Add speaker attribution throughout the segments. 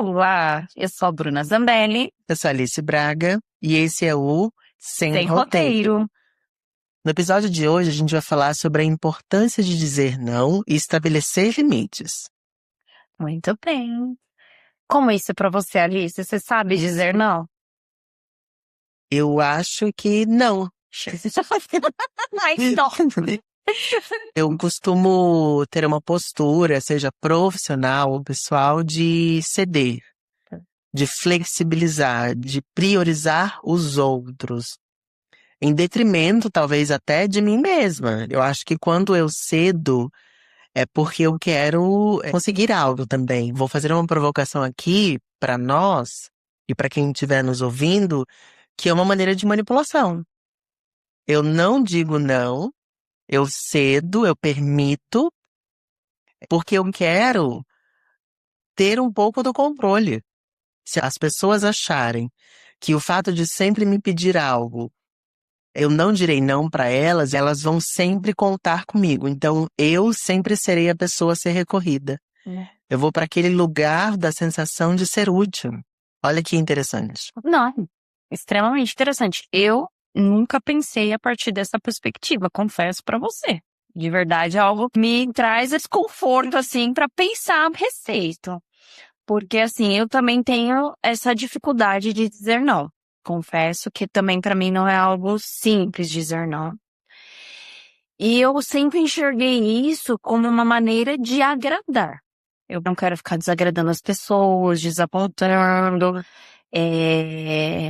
Speaker 1: Olá, eu sou a Bruna Zambelli,
Speaker 2: Eu sou a Alice Braga e esse é o Sem
Speaker 1: sem
Speaker 2: Roteiro.
Speaker 1: roteiro.
Speaker 2: No episódio de hoje, a gente vai falar sobre a importância de dizer não e estabelecer limites.
Speaker 1: Muito bem. Como isso é pra você, Alice? Você sabe dizer não?
Speaker 2: Eu acho que não.
Speaker 1: Ai, não.
Speaker 2: Eu costumo ter uma postura, seja profissional ou pessoal, de ceder, de flexibilizar, de priorizar os outros, em detrimento, talvez, até de mim mesma. Eu acho que quando eu cedo, é porque eu quero conseguir algo também. Vou fazer uma provocação aqui para nós e para quem estiver nos ouvindo, que é uma maneira de manipulação. Eu não digo não, eu cedo, eu permito, porque eu quero ter um pouco do controle. Se as pessoas acharem que o fato de sempre me pedir algo, eu não direi não para elas, elas vão sempre contar comigo. Então, eu sempre serei a pessoa a ser recorrida. Eu vou para aquele lugar da sensação de ser útil. Olha que interessante.
Speaker 1: Não, extremamente interessante. Eu nunca pensei a partir dessa perspectiva, confesso pra você. De verdade, é algo que me traz desconforto, assim, pra pensar a respeito. Porque, assim, eu também tenho essa dificuldade de dizer não. Confesso que também pra mim não é algo simples dizer não. E eu sempre enxerguei isso como uma maneira de agradar. Eu não quero ficar desagradando as pessoas, desapontando. É...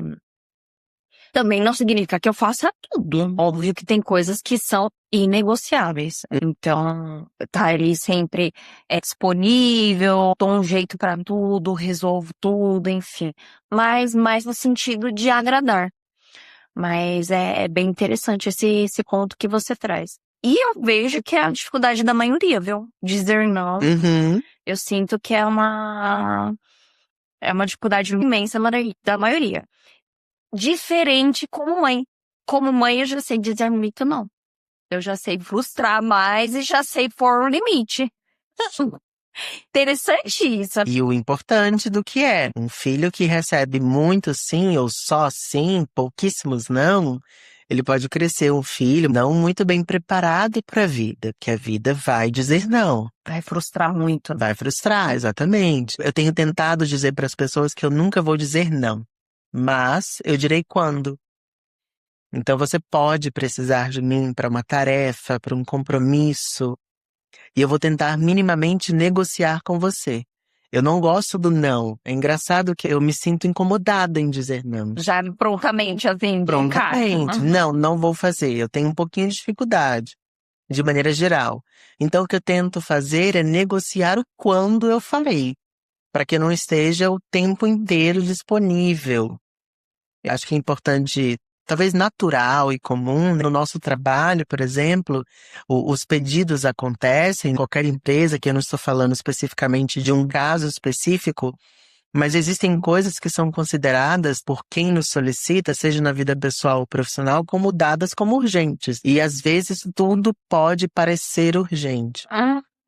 Speaker 1: Também não significa que eu faça tudo. Óbvio que tem coisas que são inegociáveis. Então, tá ali sempre disponível, dou um jeito pra tudo, resolvo tudo, enfim. Mas mais no sentido de agradar. Mas é bem interessante esse ponto que você traz. E eu vejo que é a dificuldade da maioria, viu? Dizer não.
Speaker 2: Uhum.
Speaker 1: Eu sinto que é uma dificuldade imensa da maioria. Diferente como mãe. Como mãe, eu já sei dizer muito não. Eu já sei frustrar mais e já sei pôr um limite. Interessante isso.
Speaker 2: E o importante do que é, um filho que recebe muito sim ou só sim, pouquíssimos não, ele pode crescer um filho não muito bem preparado para a vida, porque a vida vai dizer não.
Speaker 1: Vai frustrar muito.
Speaker 2: Vai frustrar, exatamente. Eu tenho tentado dizer para as pessoas que eu nunca vou dizer não, mas eu direi quando. Então você pode precisar de mim para uma tarefa, para um compromisso, e eu vou tentar minimamente negociar com você. Eu não gosto do não. É engraçado que eu me sinto incomodada em dizer não.
Speaker 1: Já prontamente, assim, de
Speaker 2: Prontamente.
Speaker 1: cara.
Speaker 2: Não vou fazer. Eu tenho um pouquinho de dificuldade, de maneira geral. Então o que eu tento fazer é negociar o quando eu falei, para que eu não esteja o tempo inteiro disponível. Eu acho que é importante, talvez natural e comum, no nosso trabalho, por exemplo, os pedidos acontecem em qualquer empresa, que eu não estou falando especificamente de um caso específico, mas existem coisas que são consideradas por quem nos solicita, seja na vida pessoal ou profissional, como dadas como urgentes. E às vezes tudo pode parecer urgente.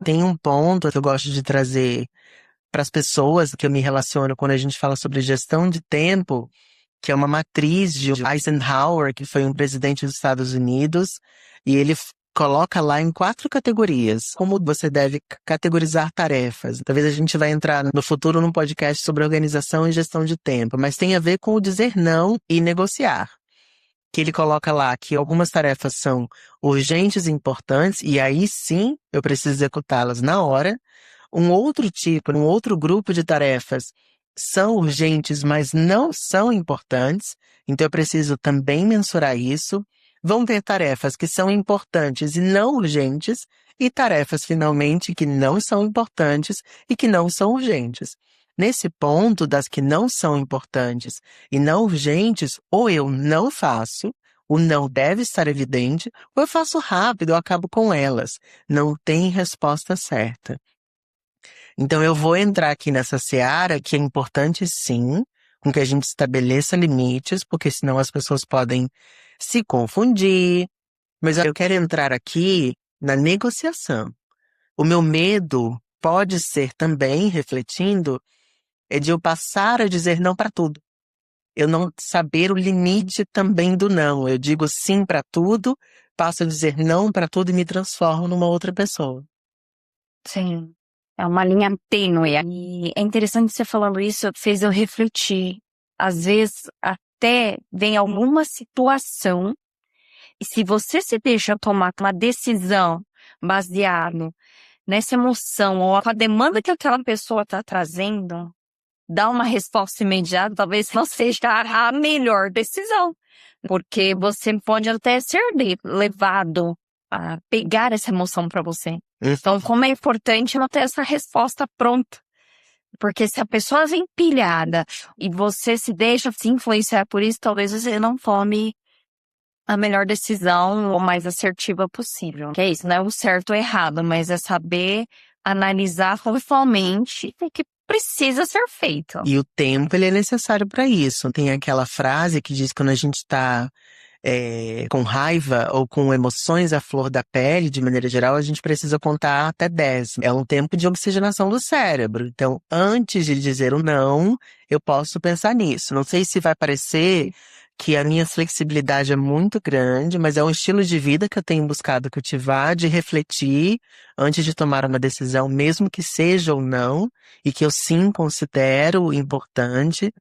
Speaker 2: Tem um ponto que eu gosto de trazer para as pessoas que eu me relaciono quando a gente fala sobre gestão de tempo, que é uma matriz de Eisenhower, que foi um presidente dos Estados Unidos, e ele coloca lá em 4 categorias como você deve categorizar tarefas. Talvez a gente vai entrar no futuro num podcast sobre organização e gestão de tempo, mas tem a ver com o dizer não e negociar. Que ele coloca lá que algumas tarefas são urgentes e importantes, e aí sim eu preciso executá-las na hora. Um outro grupo de tarefas são urgentes, mas não são importantes, então eu preciso também mensurar isso. Vão ter tarefas que são importantes e não urgentes, e tarefas, finalmente, que não são importantes e que não são urgentes. Nesse ponto das que não são importantes e não urgentes, ou eu não faço, o não deve estar evidente, ou eu faço rápido, eu acabo com elas. Não tem resposta certa. Então eu vou entrar aqui nessa seara que é importante sim, com que a gente estabeleça limites, porque senão as pessoas podem se confundir. Mas eu quero entrar aqui na negociação. O meu medo pode ser também, refletindo, é de eu passar a dizer não para tudo. Eu não saber o limite também do não. Eu digo sim para tudo, passo a dizer não para tudo e me transformo numa outra pessoa.
Speaker 1: Sim. É uma linha tênue. E é interessante você falando isso, fez eu refletir. Às vezes, até vem alguma situação, e se você se deixa tomar uma decisão baseado nessa emoção ou com a demanda que aquela pessoa está trazendo, dá uma resposta imediata, talvez não seja a melhor decisão. Porque você pode até ser levado a pegar essa emoção para você. Então, como é importante não ter essa resposta pronta. Porque se a pessoa vem pilhada e você se deixa se influenciar por isso, talvez você não tome a melhor decisão o mais assertiva possível. Que é isso, não é o certo ou errado, mas é saber analisar conformemente o que precisa ser feito.
Speaker 2: E o tempo, ele é necessário para isso. Tem aquela frase que diz que quando a gente está com raiva ou com emoções à flor da pele, de maneira geral, a gente precisa contar até 10. É um tempo de oxigenação do cérebro. Então, antes de dizer o não, eu posso pensar nisso. Não sei se vai parecer que a minha flexibilidade é muito grande, mas é um estilo de vida que eu tenho buscado cultivar, de refletir antes de tomar uma decisão, mesmo que seja ou não, e que eu sim considero importante.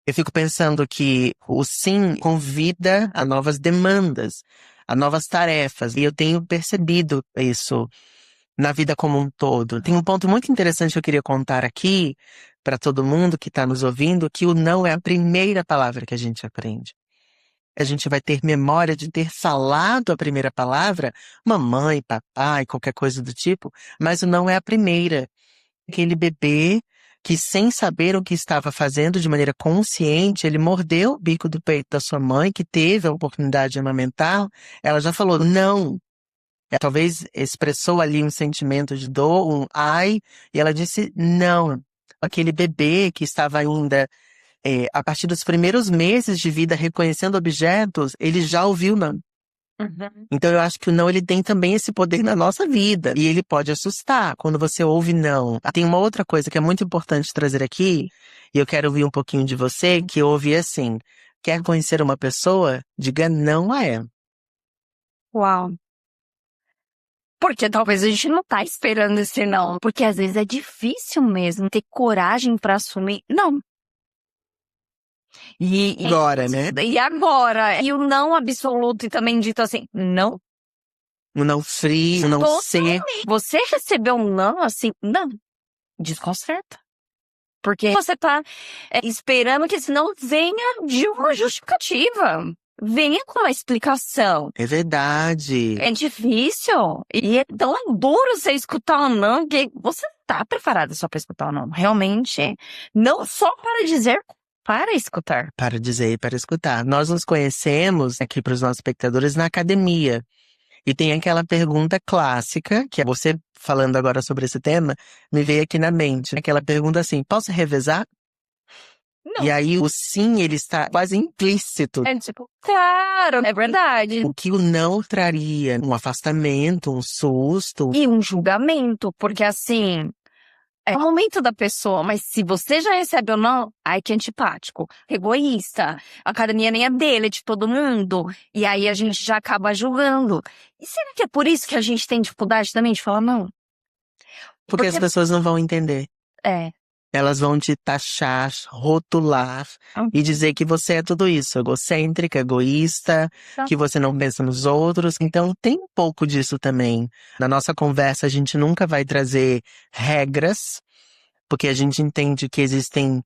Speaker 2: Eu fico pensando que o sim convida a novas demandas, a novas tarefas. E eu tenho percebido isso na vida como um todo. Tem um ponto muito interessante que eu queria contar aqui para todo mundo que está nos ouvindo, que o não é a primeira palavra que a gente aprende. A gente vai ter memória de ter falado a primeira palavra, mamãe, papai, qualquer coisa do tipo, mas o não é a primeira. Aquele bebê que, sem saber o que estava fazendo de maneira consciente, ele mordeu o bico do peito da sua mãe, que teve a oportunidade de amamentar, ela já falou não. Ela talvez expressou ali um sentimento de dor, um ai, e ela disse não. Aquele bebê que estava ainda, a partir dos primeiros meses de vida, reconhecendo objetos, ele já ouviu não.
Speaker 1: Uhum.
Speaker 2: Então eu acho que o não, ele tem também esse poder na nossa vida. E ele pode assustar quando você ouve não. Tem uma outra coisa que é muito importante trazer aqui, e eu quero ouvir um pouquinho de você, que eu ouvi assim: quer conhecer uma pessoa? Diga não a ela.
Speaker 1: Uau. Porque talvez a gente não tá esperando esse não. Porque às vezes é difícil mesmo ter coragem pra assumir não.
Speaker 2: Agora, né?
Speaker 1: E agora? E o não absoluto e também dito assim, não.
Speaker 2: Um não frio, um não seco.
Speaker 1: Você recebeu um não assim, não. Desconcerta. Porque você tá esperando que esse não venha de uma justificativa. Venha com uma explicação.
Speaker 2: É verdade.
Speaker 1: É difícil. E é tão duro você escutar um não, que você tá preparado só pra escutar um não. Realmente, não só para dizer, para escutar.
Speaker 2: Para dizer e para escutar. Nós nos conhecemos, aqui para os nossos espectadores, na academia. E tem aquela pergunta clássica, que é você falando agora sobre esse tema, me veio aqui na mente. Aquela pergunta assim: posso revezar?
Speaker 1: Não.
Speaker 2: E aí o sim, ele está quase implícito.
Speaker 1: É tipo, claro, é verdade.
Speaker 2: O que o não traria? Um afastamento, um susto.
Speaker 1: E um julgamento, porque assim, é o momento da pessoa, mas se você já recebe ou não, ai que antipático, egoísta, a academia nem é dele, é de todo mundo, e aí a gente já acaba julgando. E será que é por isso que a gente tem dificuldade também de falar não?
Speaker 2: Porque as pessoas não vão entender.
Speaker 1: É.
Speaker 2: Elas vão te taxar, rotular e dizer que você é tudo isso, egocêntrica, egoísta, que você não pensa nos outros. Então tem um pouco disso também. Na nossa conversa a gente nunca vai trazer regras, porque a gente entende que existem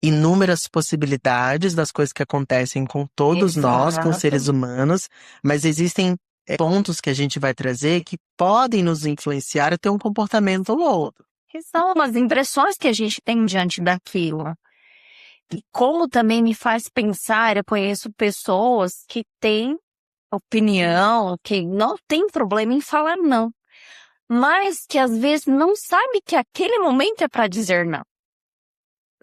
Speaker 2: inúmeras possibilidades das coisas que acontecem com todos nós, com seres humanos, mas existem pontos que a gente vai trazer que podem nos influenciar a ter um comportamento ou outro.
Speaker 1: Que são umas impressões que a gente tem diante daquilo. E como também me faz pensar, eu conheço pessoas que têm opinião, que não tem problema em falar não, mas que às vezes não sabe que aquele momento é para dizer não.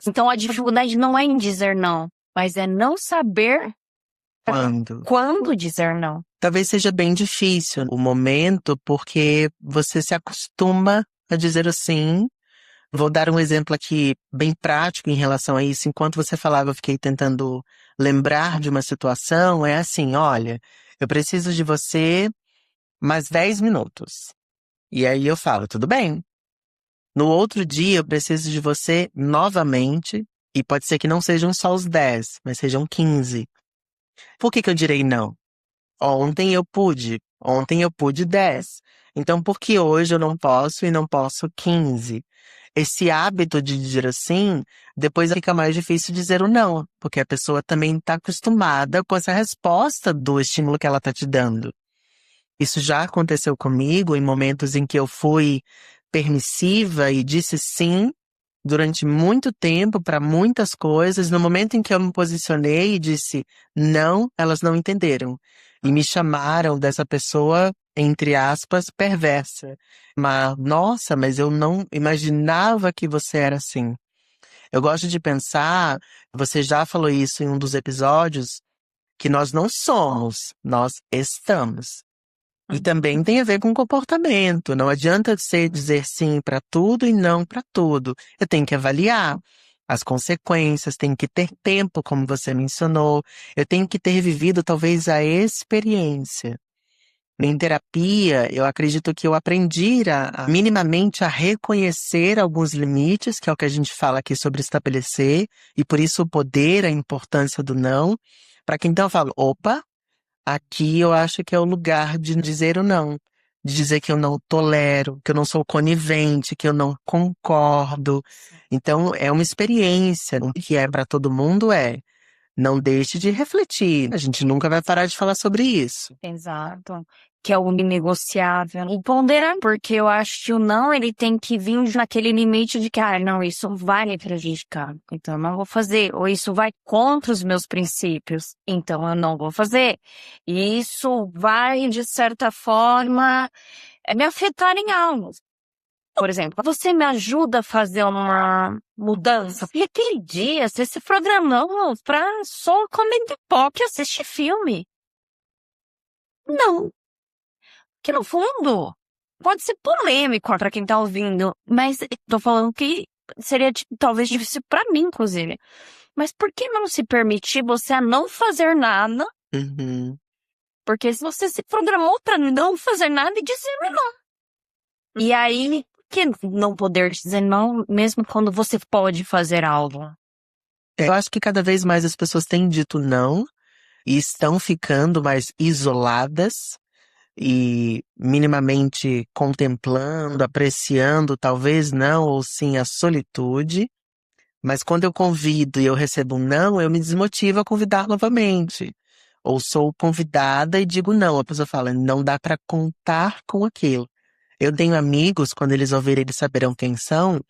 Speaker 1: Então a dificuldade não é em dizer não, mas é não saber quando dizer não.
Speaker 2: Talvez seja bem difícil o momento, porque você se acostuma a dizer assim, Vou dar um exemplo aqui bem prático em relação a isso. Enquanto você falava, eu fiquei tentando lembrar de uma situação. É assim, olha, eu preciso de você mais 10 minutos. E aí eu falo, tudo bem. No outro dia, eu preciso de você novamente. E pode ser que não sejam só os 10, mas sejam 15. Por que que eu direi não? Ontem eu pude 10. Então, por que hoje eu não posso e não posso 15? Esse hábito de dizer assim, depois fica mais difícil dizer o não, porque a pessoa também está acostumada com essa resposta do estímulo que ela está te dando. Isso já aconteceu comigo em momentos em que eu fui permissiva e disse sim durante muito tempo para muitas coisas. No momento em que eu me posicionei e disse não, elas não entenderam. E me chamaram dessa pessoa, entre aspas, perversa. Mas, nossa, mas eu não imaginava que você era assim. Eu gosto de pensar, você já falou isso em um dos episódios, que nós não somos, nós estamos. E também tem a ver com comportamento. Não adianta você dizer sim para tudo e não para tudo. Eu tenho que avaliar as consequências, tenho que ter tempo, como você mencionou. Eu tenho que ter vivido talvez a experiência. Em terapia, eu acredito que eu aprendi minimamente a reconhecer alguns limites, que é o que a gente fala aqui sobre estabelecer, e por isso o poder, a importância do não, para que então eu falo, opa, aqui eu acho que é o lugar de dizer o não. De dizer que eu não tolero, que eu não sou conivente, que eu não concordo. Então, é uma experiência. O que é para todo mundo não deixe de refletir. A gente nunca vai parar de falar sobre isso.
Speaker 1: Exato. Que é o inegociável. E ponderar, porque eu acho que o não, ele tem que vir naquele limite de que, não, isso vai me prejudicar, então eu não vou fazer. Ou isso vai contra os meus princípios, então eu não vou fazer. E isso vai, de certa forma, me afetar em algo. Por exemplo, você me ajuda a fazer uma mudança. E aquele dia você se programou pra só comer pipoca e assistir filme. Não. Que no fundo, pode ser polêmico pra quem tá ouvindo, mas tô falando que seria talvez difícil pra mim, inclusive. Mas por que não se permitir você a não fazer nada?
Speaker 2: Uhum.
Speaker 1: Porque se você se programou pra não fazer nada e dizer não. E aí, por que não poder dizer não, mesmo quando você pode fazer algo?
Speaker 2: Eu acho que cada vez mais as pessoas têm dito não e estão ficando mais isoladas e minimamente contemplando, apreciando, talvez não ou sim a solitude. Mas quando eu convido e eu recebo um não, eu me desmotivo a convidar novamente. Ou sou convidada e digo não. A pessoa fala, não dá para contar com aquilo. Eu tenho amigos, quando eles ouvirem, eles saberão quem são,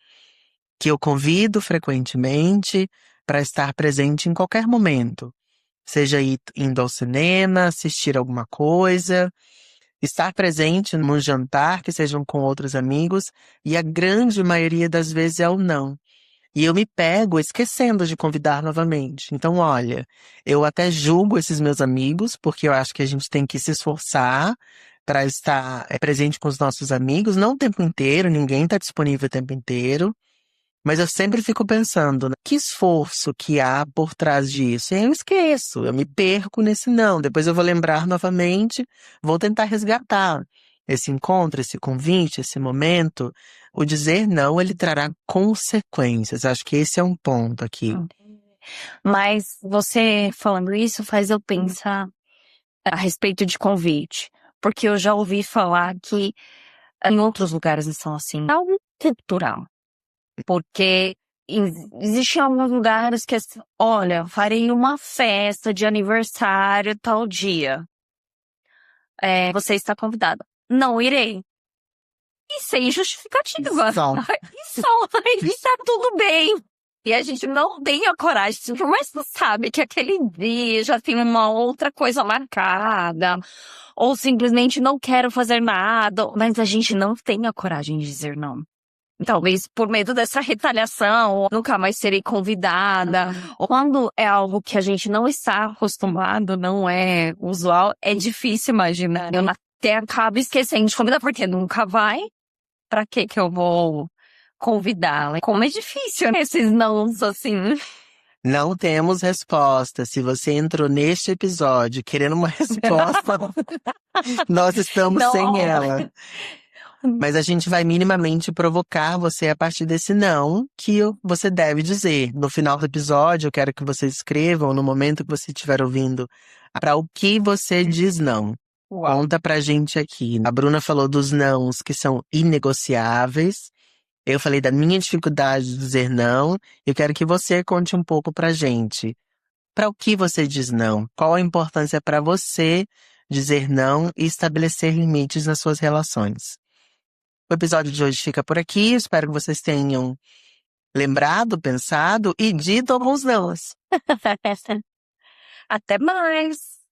Speaker 2: que eu convido frequentemente para estar presente em qualquer momento. Seja indo ao cinema, assistir alguma coisa, estar presente num jantar, que sejam com outros amigos, e a grande maioria das vezes é o não. E eu me pego esquecendo de convidar novamente. Então, olha, eu até julgo esses meus amigos, porque eu acho que a gente tem que se esforçar para estar presente com os nossos amigos, não o tempo inteiro, ninguém está disponível o tempo inteiro. Mas eu sempre fico pensando, né, que esforço que há por trás disso? E aí eu esqueço, eu me perco nesse não. Depois eu vou lembrar novamente, vou tentar resgatar esse encontro, esse convite, esse momento. O dizer não, ele trará consequências. Acho que esse é um ponto aqui.
Speaker 1: Mas você falando isso faz eu pensar a respeito de convite. Porque eu já ouvi falar que em outros lugares são assim. É algo cultural. Porque existem alguns lugares que, olha, farei uma festa de aniversário tal dia. Você está convidada. Não irei. E sem justificativa.
Speaker 2: Só.
Speaker 1: E só, e tá tudo bem. E a gente não tem a coragem, por mais que sabe que aquele dia já tem uma outra coisa marcada, ou simplesmente não quero fazer nada, mas a gente não tem a coragem de dizer não. Talvez por medo dessa retaliação, ou nunca mais serei convidada. Ou quando é algo que a gente não está acostumado, não é usual, é difícil imaginar. Eu até acabo esquecendo de convidar, porque nunca vai. Pra que eu vou convidá-la. Como é difícil, né? Esses nãos, assim.
Speaker 2: Não temos resposta. Se você entrou neste episódio querendo uma resposta, nós estamos sem
Speaker 1: Não.
Speaker 2: ela. Mas a gente vai minimamente provocar você a partir desse não que você deve dizer. No final do episódio, eu quero que vocês escrevam, no momento que você estiver ouvindo, para o que você diz não.
Speaker 1: Uau.
Speaker 2: Conta pra gente aqui. A Bruna falou dos nãos que são inegociáveis. Eu falei da minha dificuldade de dizer não. Eu quero que você conte um pouco pra gente. Para o que você diz não? Qual a importância para você dizer não e estabelecer limites nas suas relações? O episódio de hoje fica por aqui. Espero que vocês tenham lembrado, pensado e dito alguns nãos.
Speaker 1: Até mais!